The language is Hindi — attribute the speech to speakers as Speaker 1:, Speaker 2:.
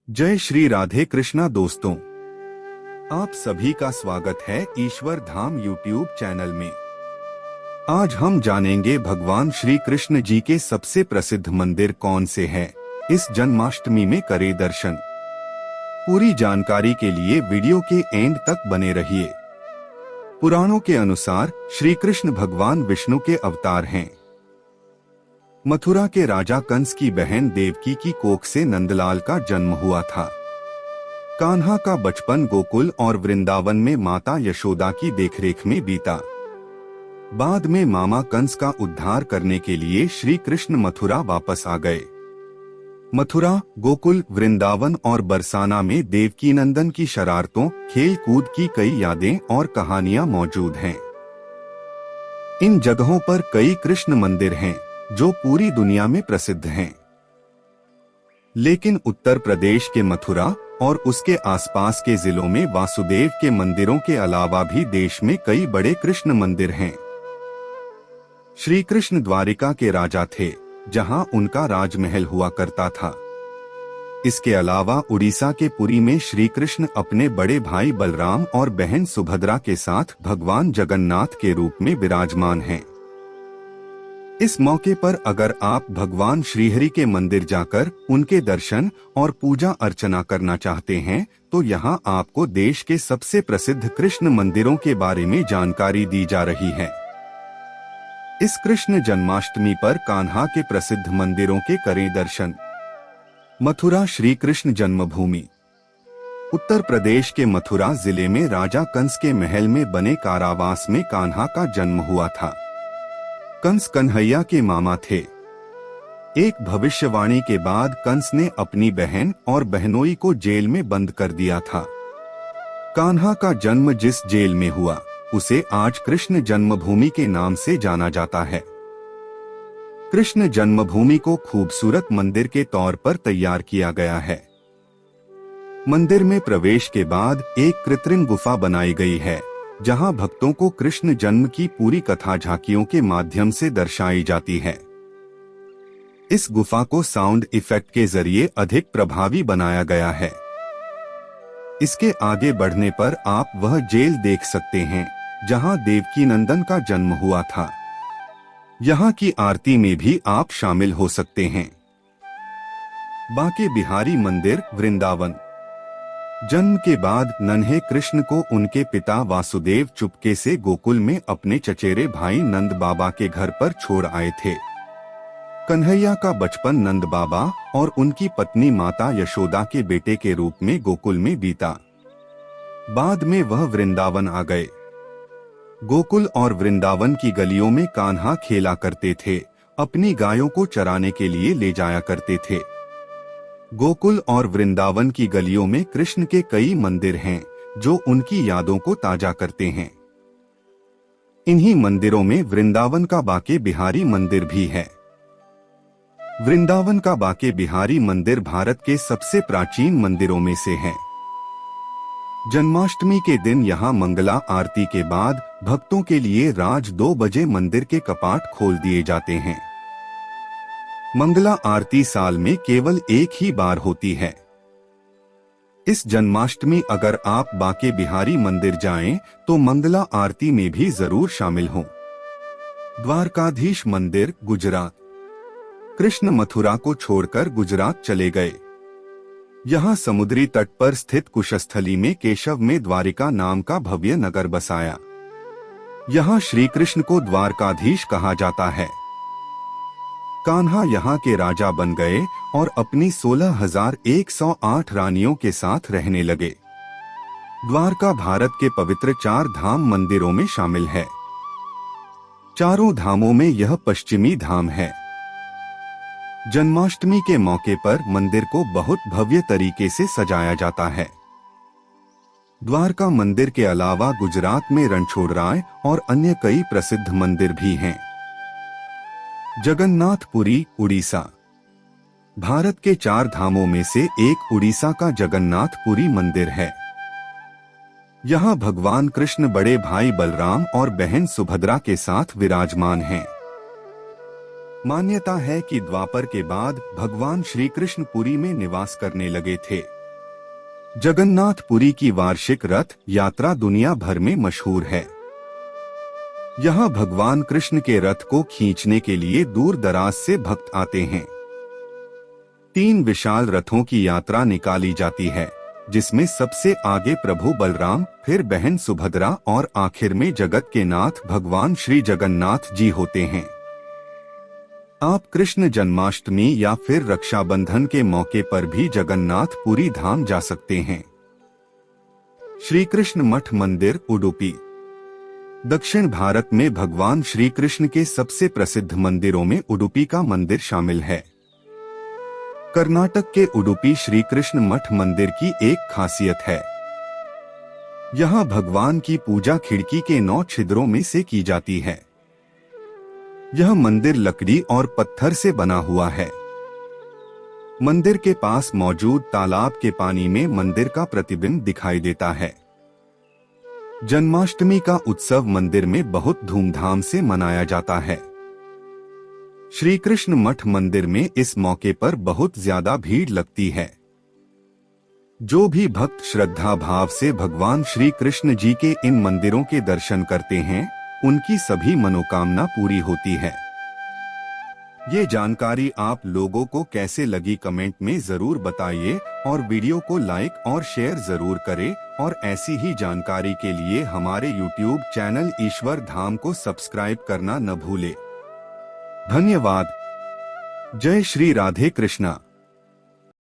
Speaker 1: जय श्री राधे कृष्णा दोस्तों, आप सभी का स्वागत है ईश्वर धाम यूट्यूब चैनल में। आज हम जानेंगे भगवान श्री कृष्ण जी के सबसे प्रसिद्ध मंदिर कौन से हैं। इस जन्माष्टमी में करें दर्शन। पूरी जानकारी के लिए वीडियो के एंड तक बने रहिए। पुराणों के अनुसार श्री कृष्ण भगवान विष्णु के अवतार हैं। मथुरा के राजा कंस की बहन देवकी की कोख से नंदलाल का जन्म हुआ था। कान्हा का बचपन गोकुल और वृंदावन में माता यशोदा की देखरेख में बीता। बाद में मामा कंस का उद्धार करने के लिए श्री कृष्ण मथुरा वापस आ गए। मथुरा, गोकुल, वृंदावन और बरसाना में देवकी नंदन की शरारतों, खेल कूद की कई यादें और कहानियां मौजूद हैं। इन जगहों पर कई कृष्ण मंदिर हैं जो पूरी दुनिया में प्रसिद्ध हैं। लेकिन उत्तर प्रदेश के मथुरा और उसके आसपास के जिलों में वासुदेव के मंदिरों के अलावा भी देश में कई बड़े कृष्ण मंदिर हैं। श्री कृष्ण द्वारिका के राजा थे, जहां उनका राजमहल हुआ करता था। इसके अलावा उड़ीसा के पुरी में श्री कृष्ण अपने बड़े भाई बलराम और बहन सुभद्रा के साथ भगवान जगन्नाथ के रूप में विराजमान हैं। इस मौके पर अगर आप भगवान श्रीहरि के मंदिर जाकर उनके दर्शन और पूजा अर्चना करना चाहते हैं, तो यहाँ आपको देश के सबसे प्रसिद्ध कृष्ण मंदिरों के बारे में जानकारी दी जा रही है। इस कृष्ण जन्माष्टमी पर कान्हा के प्रसिद्ध मंदिरों के करें दर्शन। मथुरा श्री कृष्ण जन्मभूमि। उत्तर प्रदेश के मथुरा जिले में राजा कंस के महल में बने कारावास में कान्हा का जन्म हुआ था। कंस कन्हैया के मामा थे। एक भविष्यवाणी के बाद कंस ने अपनी बहन और बहनोई को जेल में बंद कर दिया था। कान्हा का जन्म जिस जेल में हुआ, उसे आज कृष्ण जन्मभूमि के नाम से जाना जाता है। कृष्ण जन्मभूमि को खूबसूरत मंदिर के तौर पर तैयार किया गया है। मंदिर में प्रवेश के बाद एक कृत्रिम गुफा बनाई गई है, जहां भक्तों को कृष्ण जन्म की पूरी कथा झांकियों के माध्यम से दर्शाई जाती है। इस गुफा को साउंड इफेक्ट के जरिए अधिक प्रभावी बनाया गया है। इसके आगे बढ़ने पर आप वह जेल देख सकते हैं जहां देवकी नंदन का जन्म हुआ था। यहाँ की आरती में भी आप शामिल हो सकते हैं। बांके बिहारी मंदिर, वृंदावन। जन्म के बाद नन्हे कृष्ण को उनके पिता वासुदेव चुपके से गोकुल में अपने चचेरे भाई नंद बाबा के घर पर छोड़ आए थे। कन्हैया का बचपन नंद बाबा और उनकी पत्नी माता यशोदा के बेटे के रूप में गोकुल में बीता। बाद में वह वृंदावन आ गए। गोकुल और वृंदावन की गलियों में कान्हा खेला करते थे, अपनी गायों को चराने के लिए ले जाया करते थे। गोकुल और वृंदावन की गलियों में कृष्ण के कई मंदिर हैं जो उनकी यादों को ताजा करते हैं। इन्हीं मंदिरों में वृंदावन का बांके बिहारी मंदिर भी है। वृंदावन का बांके बिहारी मंदिर भारत के सबसे प्राचीन मंदिरों में से है। जन्माष्टमी के दिन यहाँ मंगला आरती के बाद भक्तों के लिए रात 2 बजे मंदिर के कपाट खोल दिए जाते हैं। मंगला आरती साल में केवल एक ही बार होती है। इस जन्माष्टमी अगर आप बांके बिहारी मंदिर जाएं, तो मंगला आरती में भी जरूर शामिल हों। द्वारकाधीश मंदिर, गुजरात। कृष्ण मथुरा को छोड़कर गुजरात चले गए। यहाँ समुद्री तट पर स्थित कुशस्थली में केशव में द्वारिका नाम का भव्य नगर बसाया। यहाँ श्री कृष्ण को द्वारकाधीश कहा जाता है। कान्हा यहाँ के राजा बन गए और अपनी 16,108 रानियों के साथ रहने लगे। द्वारका भारत के पवित्र 4 धाम मंदिरों में शामिल है। चारों धामों में यह पश्चिमी धाम है। जन्माष्टमी के मौके पर मंदिर को बहुत भव्य तरीके से सजाया जाता है। द्वारका मंदिर के अलावा गुजरात में रणछोड़राय और अन्य कई प्रसिद्ध मंदिर भी हैं। जगन्नाथपुरी, उड़ीसा। भारत के 4 धामों में से एक उड़ीसा का जगन्नाथपुरी मंदिर है। यहाँ भगवान कृष्ण बड़े भाई बलराम और बहन सुभद्रा के साथ विराजमान हैं। मान्यता है कि द्वापर के बाद भगवान श्री कृष्ण पुरी में निवास करने लगे थे। जगन्नाथपुरी की वार्षिक रथ यात्रा दुनिया भर में मशहूर है। यहाँ भगवान कृष्ण के रथ को खींचने के लिए दूर दराज से भक्त आते हैं। 3 विशाल रथों की यात्रा निकाली जाती है, जिसमें सबसे आगे प्रभु बलराम, फिर बहन सुभद्रा और आखिर में जगत के नाथ भगवान श्री जगन्नाथ जी होते हैं। आप कृष्ण जन्माष्टमी या फिर रक्षाबंधन के मौके पर भी जगन्नाथपुरी धाम जा सकते हैं। श्री कृष्ण मठ मंदिर उडुपी। दक्षिण भारत में भगवान श्री कृष्ण के सबसे प्रसिद्ध मंदिरों में उडुपी का मंदिर शामिल है। कर्नाटक के उडुपी श्री कृष्ण मठ मंदिर की एक खासियत है। यहाँ भगवान की पूजा खिड़की के 9 छिद्रों में से की जाती है। यह मंदिर लकड़ी और पत्थर से बना हुआ है। मंदिर के पास मौजूद तालाब के पानी में मंदिर का प्रतिबिंब दिखाई देता है। जन्माष्टमी का उत्सव मंदिर में बहुत धूमधाम से मनाया जाता है। श्री कृष्ण मठ मंदिर में इस मौके पर बहुत ज्यादा भीड़ लगती है। जो भी भक्त श्रद्धा भाव से भगवान श्री कृष्ण जी के इन मंदिरों के दर्शन करते हैं, उनकी सभी मनोकामना पूरी होती है। ये जानकारी आप लोगों को कैसे लगी कमेंट में जरूर बताइए और वीडियो को लाइक और शेयर जरूर करें और ऐसी ही जानकारी के लिए हमारे YouTube चैनल ईश्वर धाम को सब्सक्राइब करना न भूले। धन्यवाद। जय श्री राधे कृष्णा।